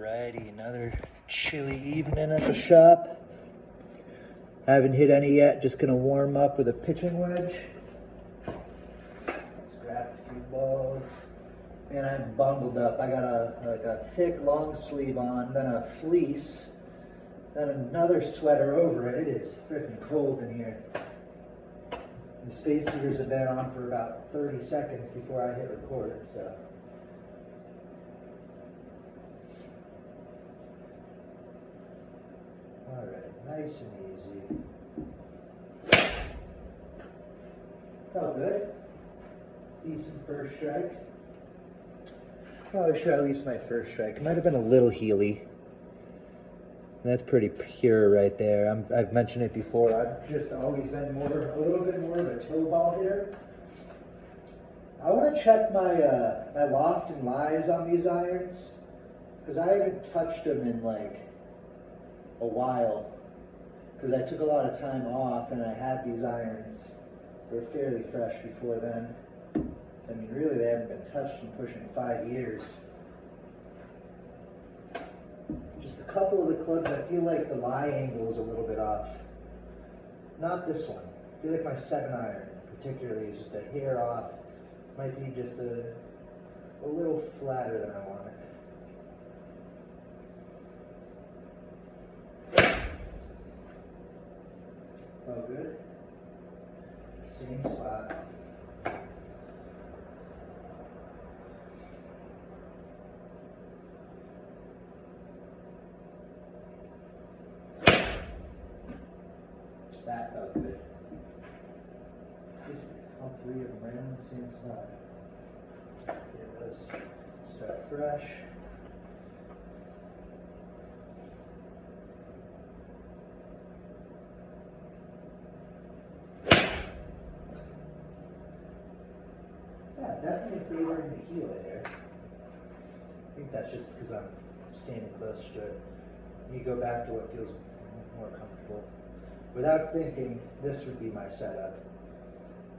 Alrighty, another chilly evening at the shop. Haven't hit any yet, just gonna warm up with a pitching wedge. Let's grab a few balls. Man, I'm bundled up. I got a thick long sleeve on, then a fleece, then another sweater over it. It is freaking cold in here. The space heaters have been on for about 30 seconds before I hit record, so. Alright, nice and easy. Felt good. Decent first strike. Probably should at least my first strike. It might have been a little heely. That's pretty pure right there. I've mentioned it before. I've just always been a little bit more of a toe ball hitter. I want to check my loft and lies on these irons because I haven't touched them in like a while because I took a lot of time off and I had these irons. They were fairly fresh before then. I mean, really, they haven't been touched in pushing 5 years. Just a couple of the clubs, I feel like the lie angle is a little bit off. Not this one. I feel like my 7-iron, particularly, is just a hair off. Might be just a little flatter than I want it. Oh, good. Same spot. That felt good. All three of them right on the same spot. Okay, let's start fresh. Yeah, definitely favoring the heel here. I think that's just because I'm standing close to it. You go back to what feels more comfortable. Without thinking, this would be my setup.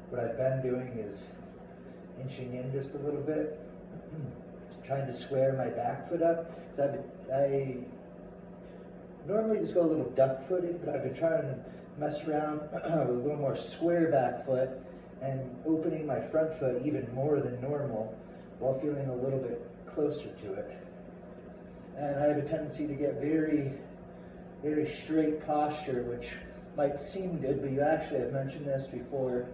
What I've been doing is inching in just a little bit, trying to square my back foot up. So I normally just go a little duck footed, but I've been trying to mess around with a little more square back foot and opening my front foot even more than normal while feeling a little bit closer to it. And I have a tendency to get very, very straight posture, which might seem good, but you actually, I've mentioned this before,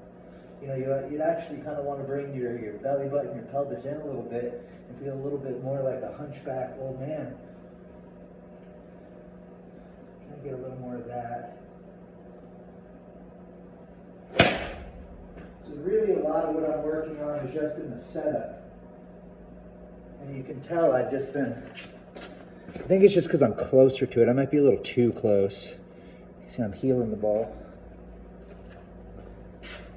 you know, you'd actually kind of want to bring your belly button, your pelvis in a little bit and feel a little bit more like a hunchback old man. Try to get a little more of that. So really a lot of what I'm working on is just in the setup. And you can tell I've just been, I think it's just because I'm closer to it. I might be a little too close. See, I'm heeling the ball.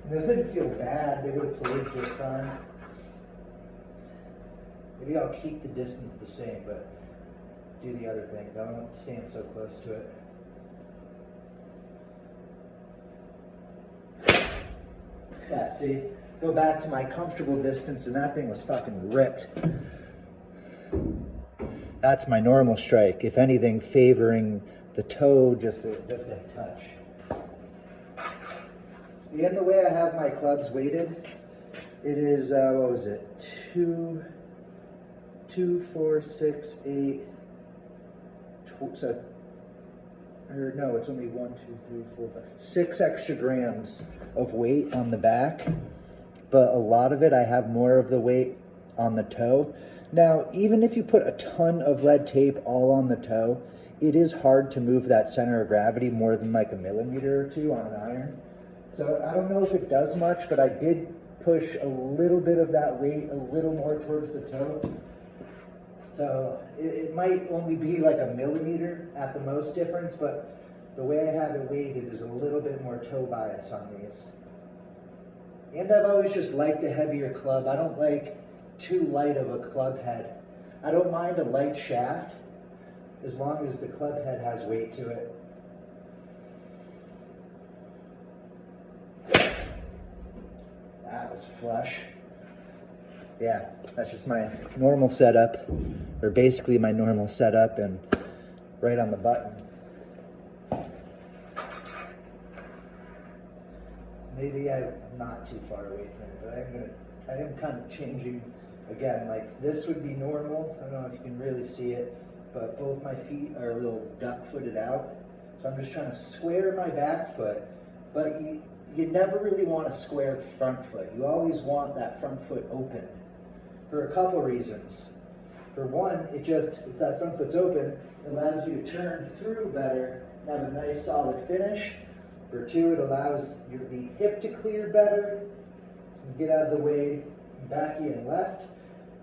And those didn't feel bad. They would have played just fine. Maybe I'll keep the distance the same, but do the other things. I don't want to stand so close to it. Yeah, see, go back to my comfortable distance, and that thing was fucking ripped. That's my normal strike. If anything, favoring the toe just a touch. And the way I have my clubs weighted, it is, what was it, 2, 4, 6, 8, so, or no, it's only 1, 2, 3, 4, 5, 6 extra grams of weight on the back, but a lot of it, I have more of the weight on the toe. Now, even if you put a ton of lead tape all on the toe, it is hard to move that center of gravity more than like a millimeter or two on an iron. So I don't know if it does much, but I did push a little bit of that weight a little more towards the toe. So it might only be like a millimeter at the most difference, but the way I have it weighted is a little bit more toe bias on these. And I've always just liked a heavier club. I don't like too light of a club head. I don't mind a light shaft as long as the club head has weight to it. That was flush. yeah, that's just my normal setup, or basically my normal setup, and right on the button. Maybe I'm not too far away from it, but I am kind of changing again. Like this would be normal. I don't know if you can really see it, but both my feet are a little duck-footed out. So I'm just trying to square my back foot, but you never really want a squared front foot. You always want that front foot open for a couple reasons. For one, if that front foot's open, it allows you to turn through better and have a nice solid finish. For two, it allows the hip to clear better, get out of the way, backy and left.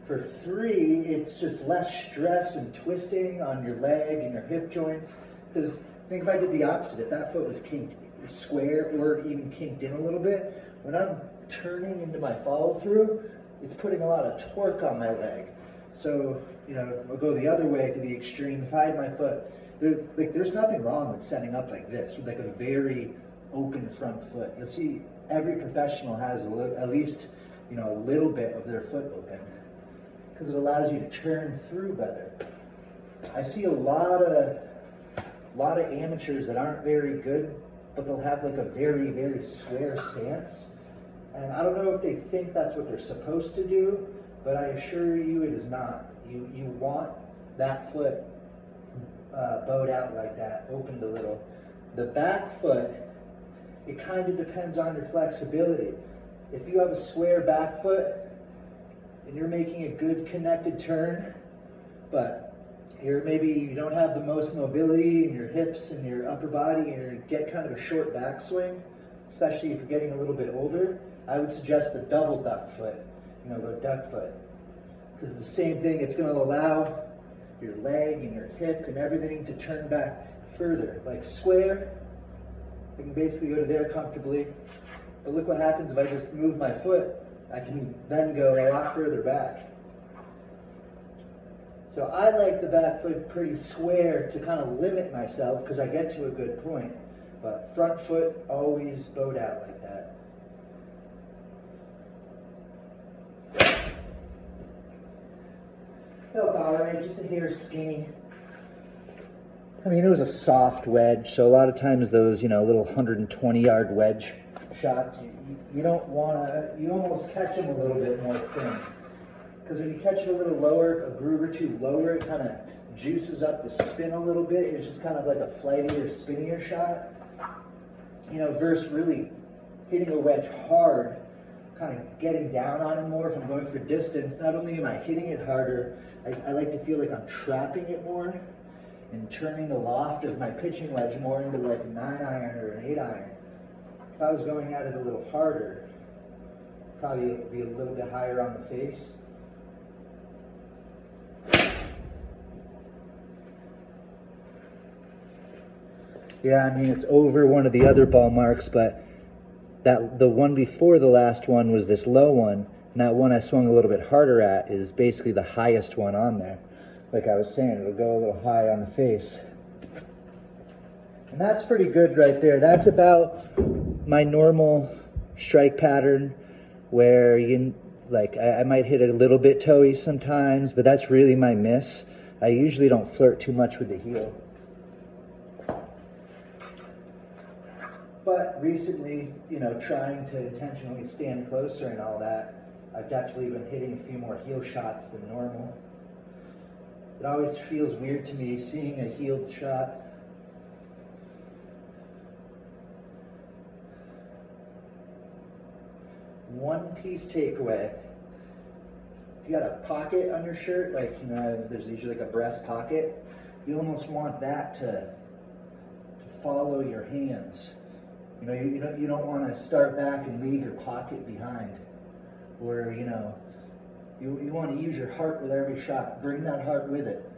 For three, it's just less stress and twisting on your leg and your hip joints. Because think if I did the opposite, if that foot was kinked square or even kinked in a little bit, when I'm turning into my follow through, it's putting a lot of torque on my leg. So, I'll go the other way to the extreme. If I had my foot, there's nothing wrong with setting up like this, with like a very open front foot. You'll see every professional has at least, a little bit of their foot open, because it allows you to turn through better. I see a lot of amateurs that aren't very good, but they'll have like a very, very square stance. And I don't know if they think that's what they're supposed to do, but I assure you it is not. You want that foot bowed out like that, opened a little. The back foot, it kind of depends on your flexibility. If you have a square back foot and you're making a good connected turn, but maybe you don't have the most mobility in your hips and your upper body, and you get kind of a short backswing, especially if you're getting a little bit older, I would suggest the double duck foot, go duck foot. Because the same thing, it's going to allow your leg and your hip and everything to turn back further. Like square, I can basically go to there comfortably. But look what happens if I just move my foot. I can then go a lot further back. So I like the back foot pretty square to kind of limit myself because I get to a good point. But front foot always bowed out like that. Felt alright, just a hair skinny. I mean, it was a soft wedge, so a lot of times those, little 120-yard wedge shots, you don't want to, you almost catch them a little bit more thin. Because when you catch it a little lower, a groove or two lower, it kind of juices up the spin a little bit. It's just kind of like a flightier, spinnier shot. Versus really hitting a wedge hard, kind of getting down on it more if I'm going for distance. Not only am I hitting it harder, I like to feel like I'm trapping it more and turning the loft of my pitching wedge more into like a 9-iron or an 8-iron. If I was going at it a little harder, probably it would be a little bit higher on the face. Yeah, I mean, it's over one of the other ball marks, but the one before the last one was this low one, and that one I swung a little bit harder at is basically the highest one on there. Like I was saying, it'll go a little high on the face. And that's pretty good right there. That's about my normal strike pattern, where I might hit it a little bit toey sometimes, but that's really my miss. I usually don't flirt too much with the heel. But recently, trying to intentionally stand closer and all that, I've definitely been hitting a few more heel shots than normal. It always feels weird to me seeing a heeled shot. One piece takeaway. If you got a pocket on your shirt, there's usually like a breast pocket, you almost want that to follow your hands. You don't want to start back and leave your pocket behind. Or, you want to use your heart with every shot. Bring that heart with it.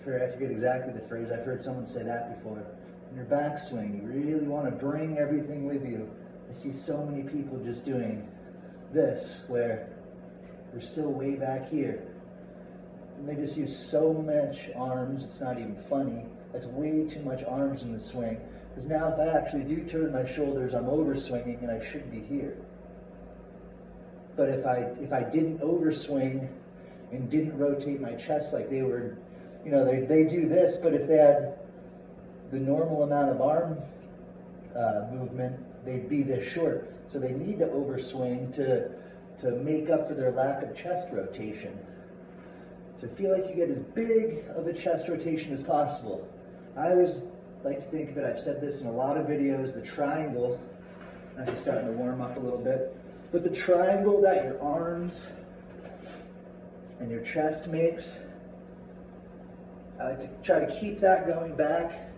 I forget exactly the phrase. I've heard someone say that before. In your backswing, you really want to bring everything with you. I see so many people just doing this, where they're still way back here. And they just use so much arms, it's not even funny. That's way too much arms in the swing. Because now if I actually do turn my shoulders, I'm over swinging and I should be here. But if I didn't overswing and didn't rotate my chest like they were, they do this, but if they had the normal amount of arm movement, they'd be this short. So they need to overswing to make up for their lack of chest rotation. So feel like you get as big of a chest rotation as possible. I always like to think of it, I've said this in a lot of videos, the triangle, I'm actually starting to warm up a little bit, but the triangle that your arms and your chest makes, I like to try to keep that going back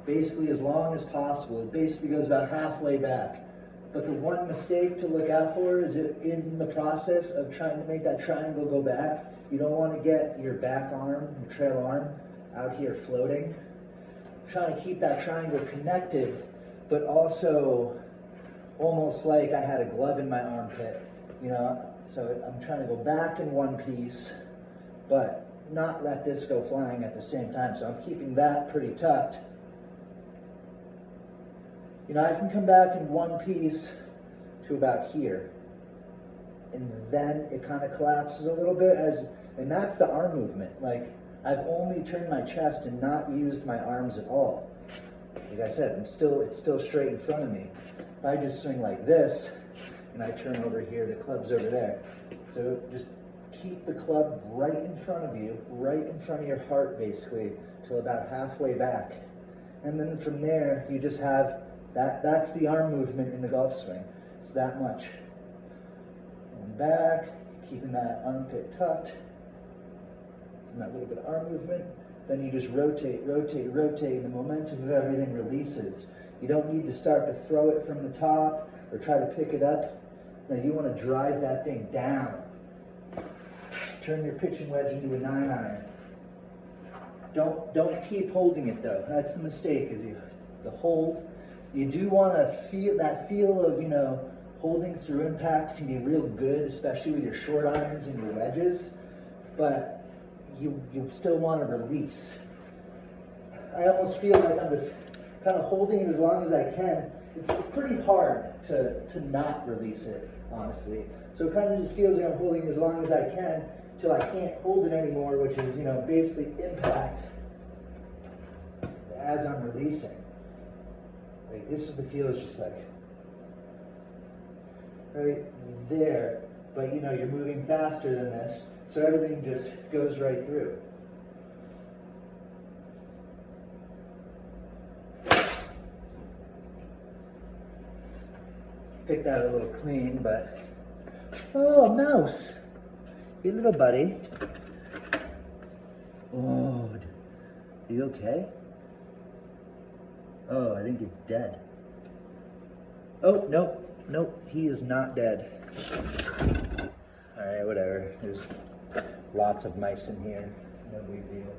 basically as long as possible. It basically goes about halfway back. But the one mistake to look out for is in the process of trying to make that triangle go back, you don't want to get your back arm, your trail arm, out here floating. Trying to keep that triangle connected, but also almost like I had a glove in my armpit, So I'm trying to go back in one piece, but not let this go flying at the same time. So I'm keeping that pretty tucked. I can come back in one piece to about here, and then it kind of collapses a little bit, and that's the arm movement. Like, I've only turned my chest and not used my arms at all. Like I said, it's still straight in front of me. If I just swing like this, and I turn over here, the club's over there. So just keep the club right in front of you, right in front of your heart, basically, till about halfway back. And then from there, you just have that's the arm movement in the golf swing. It's that much. And back, keeping that armpit tucked, and that little bit of arm movement. Then you just rotate, rotate, rotate, and the momentum of everything releases. You don't need to start to throw it from the top or try to pick it up. No, you want to drive that thing down. Turn your pitching wedge into a 9-iron. Don't keep holding it though. That's the mistake. The hold. You do want to feel that feel of holding through impact can be real good, especially with your short irons and your wedges. But you still want to release. I almost feel like I'm just kind of holding it as long as I can. It's pretty hard to not release it, honestly. So it kind of just feels like I'm holding it as long as I can till I can't hold it anymore, which is basically impact as I'm releasing. Like, this is the feel, it's just like right there, but you're moving faster than this, so everything just goes right through. Picked out a little clean, but oh, mouse, you little buddy. Oh, are you okay? Oh, I think it's dead. Oh, nope, he is not dead. All right, whatever. There's lots of mice in here. No big deal.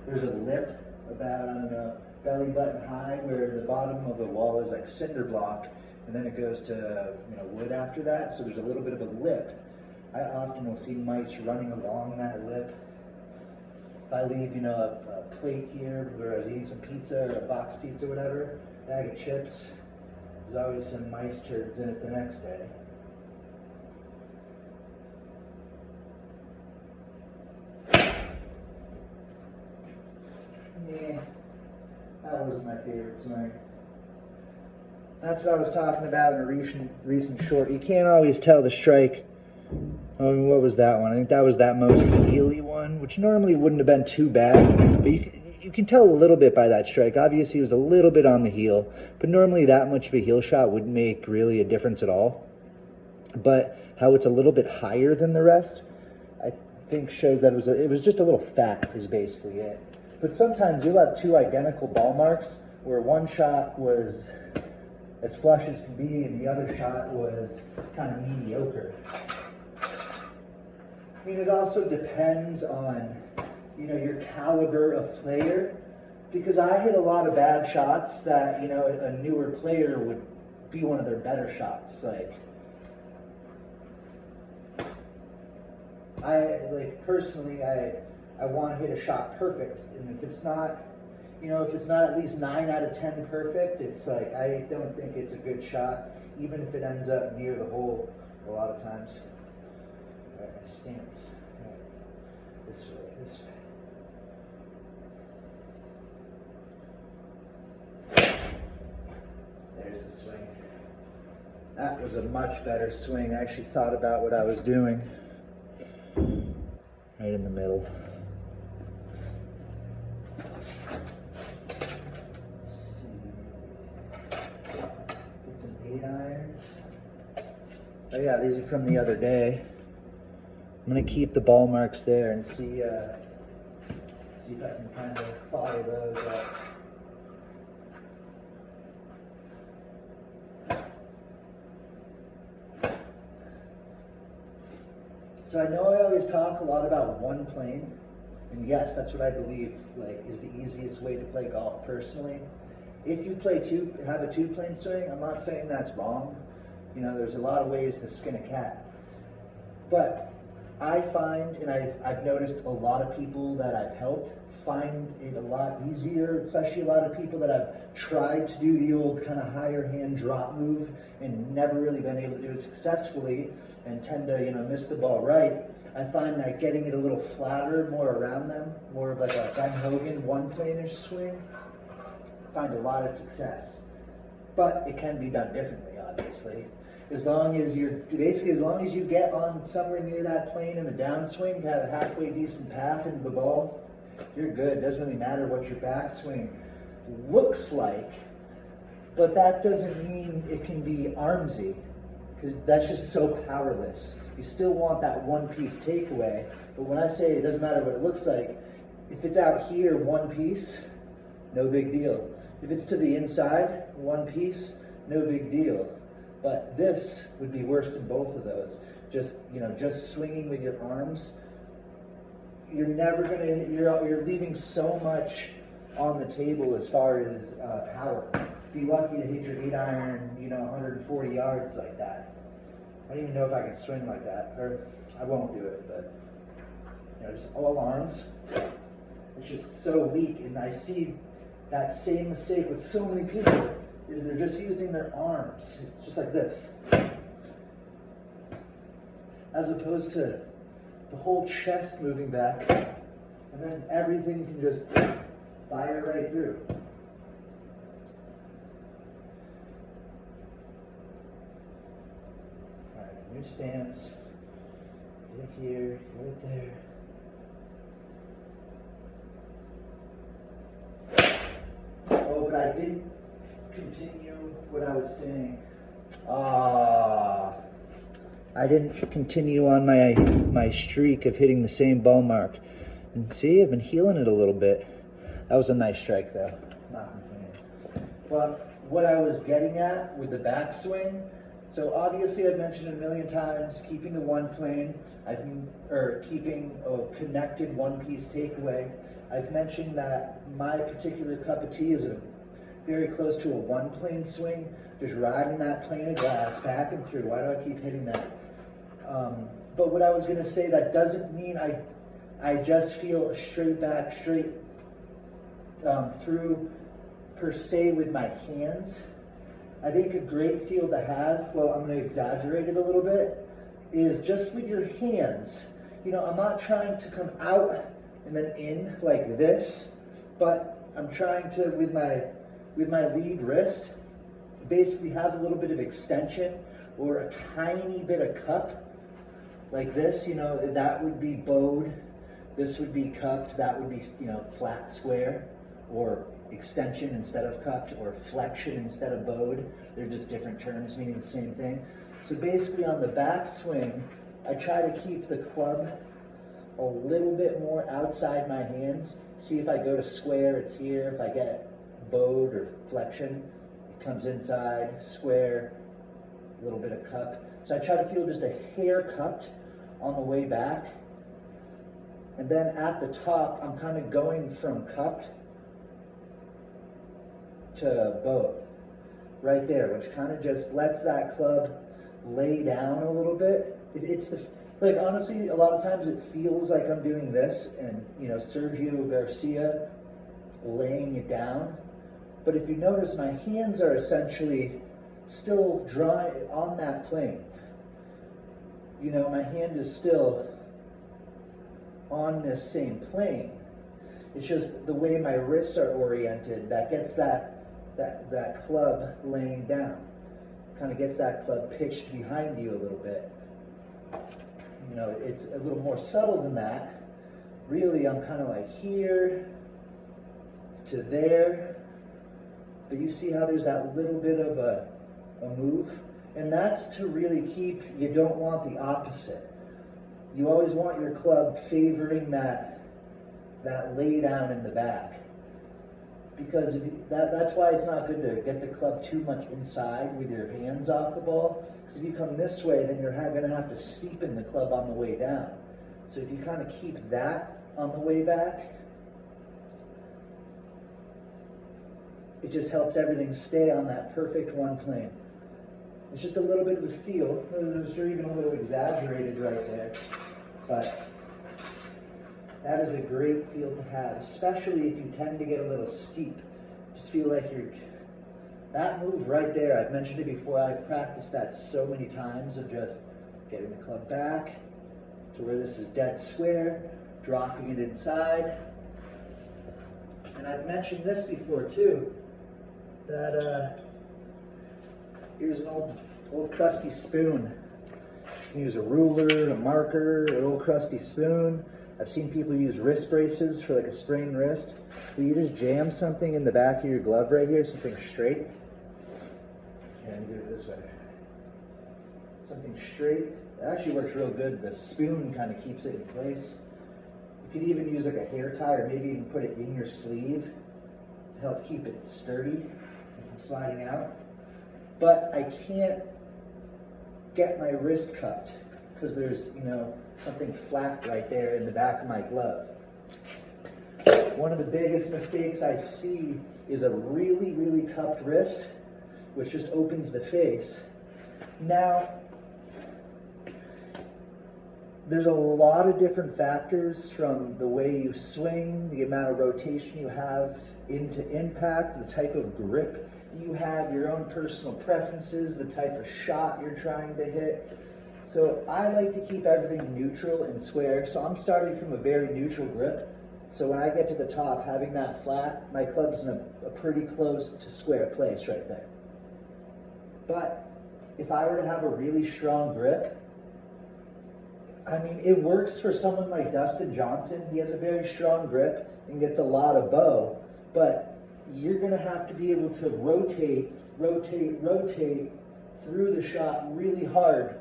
There's a lip about, I don't know, belly button high where the bottom of the wall is like cinder block, and then it goes to wood after that. So there's a little bit of a lip. I often will see mice running along that lip. If I leave, a plate here where I was eating some pizza or a box pizza, whatever, bag of chips, there's always some mice turds in it the next day. Yeah, that wasn't my favorite swing. That's what I was talking about in a recent short. You can't always tell the strike. What was that one? I think that was that most heely one, which normally wouldn't have been too bad. But you can tell a little bit by that strike. Obviously, it was a little bit on the heel, but normally that much of a heel shot wouldn't make really a difference at all. But how it's a little bit higher than the rest, I think shows that it was just a little fat is basically it. But sometimes you'll have two identical ball marks where one shot was as flush as can be and the other shot was kind of mediocre. I mean, it also depends on, your caliber of player, because I hit a lot of bad shots that, a newer player would be one of their better shots. Personally, I want to hit a shot perfect, and if it's not, if it's not at least 9 out of 10 perfect, it's like, I don't think it's a good shot. even if it ends up near the hole a lot of times. All right, my stance. All right. This way, this way. There's the swing. That was a much better swing. I actually thought about what I was doing. Right in the middle. Get some 8-irons. Oh yeah, these are from the other day. I'm gonna keep the ball marks there and see if I can kind of follow those up. So I know I always talk a lot about one plane, and yes, that's what I believe is the easiest way to play golf personally. If you have a 2-plane swing, I'm not saying that's wrong. You know, there's a lot of ways to skin a cat. But I find, and I've noticed a lot of people that I've helped find it a lot easier, especially a lot of people that have tried to do the old kind of higher hand drop move and never really been able to do it successfully and tend to, miss the ball right. I find that getting it a little flatter, more around them, more of like a Ben Hogan 1-plane-ish swing, find a lot of success. But it can be done differently, obviously. As long as you get on somewhere near that plane in the downswing, have a halfway decent path into the ball, you're good. It doesn't really matter what your backswing looks like, but that doesn't mean it can be armsy, because that's just so powerless. You still want that one-piece takeaway, but when I say it doesn't matter what it looks like, if it's out here one piece, no big deal. If it's to the inside, one piece, no big deal. But this would be worse than both of those. Just swinging with your arms, you're leaving so much on the table as far as power. Be lucky to hit your 8-iron, 140 yards like that. I don't even know if I can swing like that, or I won't do it, but just all arms. It's just so weak, and I see that same mistake with so many people, is they're just using their arms. It's just like this. As opposed to the whole chest moving back, and then everything can just fire right through. All right, new stance. Get it here, get it there. Oh, but I didn't continue what I was saying. I didn't continue on my streak of hitting the same ball mark. And see, I've been healing it a little bit. That was a nice strike though, not complaining. But what I was getting at with the backswing, so obviously I've mentioned a million times, keeping the 1-plane, keeping a connected one-piece takeaway. I've mentioned that my particular cup of tea is very close to a 1-plane swing, just riding that plane of glass back and through. Why do I keep hitting that? But what I was going to say, that doesn't mean I just feel straight back, straight through per se with my hands. I think a great feel to have, well, I'm going to exaggerate it a little bit, is just with your hands. I'm not trying to come out and then in like this, but I'm trying to, with my lead wrist, basically have a little bit of extension or a tiny bit of cup like this. That would be bowed, this would be cupped, that would be flat square, or extension instead of cupped, or flexion instead of bowed. They're just different terms meaning the same thing. So basically on the backswing, I try to keep the club a little bit more outside my hands. See, if I go to square, it's here. If I get bowed or flexion, it comes inside. Square, a little bit of cup. So I try to feel just a hair cupped on the way back. And then at the top, I'm kind of going from cupped to bowed. Right there, which kind of just lets that club lay down a little bit. Honestly, a lot of times it feels like I'm doing this and, Sergio Garcia laying it down. But if you notice, my hands are essentially still drawing on that plane. You know, my hand is still on this same plane. It's just the way my wrists are oriented that gets that club laying down. Kind of gets that club pitched behind you a little bit. You know, it's a little more subtle than that. Really, I'm kind of like here to there. But you see how there's that little bit of a move? And that's to really keep, you don't want the opposite. You always want your club favoring that lay down in the back. Because that's why it's not good to get the club too much inside with your hands off the ball. Because if you come this way, then you're going to have to steepen the club on the way down. So if you kind of keep that on the way back, it just helps everything stay on that perfect one plane. It's just a little bit of a feel. Those are even a little exaggerated right there. But that is a great feel to have, especially if you tend to get a little steep. Just feel like that move right there, I've mentioned it before, I've practiced that so many times of just getting the club back to where this is dead square, dropping it inside. And I've mentioned this before too, that here's an old crusty spoon. You can use a ruler, a marker, an old crusty spoon. I've seen people use wrist braces for like a sprained wrist. So you just jam something in the back of your glove right here, something straight. And do it this way. Something straight. It actually works real good. The spoon kind of keeps it in place. You could even use like a hair tie or maybe even put it in your sleeve to help keep it sturdy from sliding out. But I can't get my wrist cupped because there's, you know, something flat right there in the back of my glove. One of the biggest mistakes I see is a really, really cupped wrist, which just opens the face. Now, there's a lot of different factors from the way you swing, the amount of rotation you have into impact, the type of grip you have, your own personal preferences, the type of shot you're trying to hit. So I like to keep everything neutral and square. So I'm starting from a very neutral grip. So when I get to the top, having that flat, my club's in a pretty close to square place right there. But if I were to have a really strong grip, I mean, it works for someone like Dustin Johnson. He has a very strong grip and gets a lot of bow, but you're gonna have to be able to rotate through the shot really hard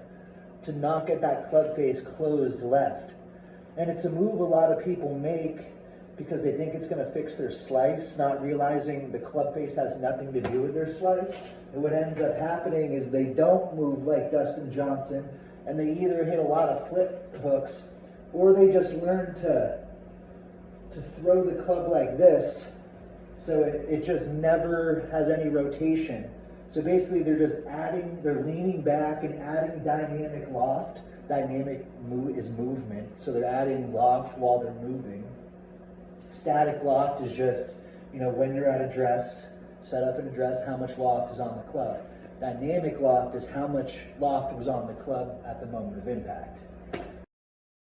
to not get that club face closed left. And it's a move a lot of people make because they think it's gonna fix their slice, not realizing the club face has nothing to do with their slice. And what ends up happening is they don't move like Dustin Johnson, and they either hit a lot of flip hooks, or they just learn to throw the club like this, so it just never has any rotation. So basically they're leaning back and adding dynamic loft. Dynamic is movement, so they're adding loft while they're moving. Static loft is just, you know, when you're at address, set up an address, how much loft is on the club. Dynamic loft is how much loft was on the club at the moment of impact.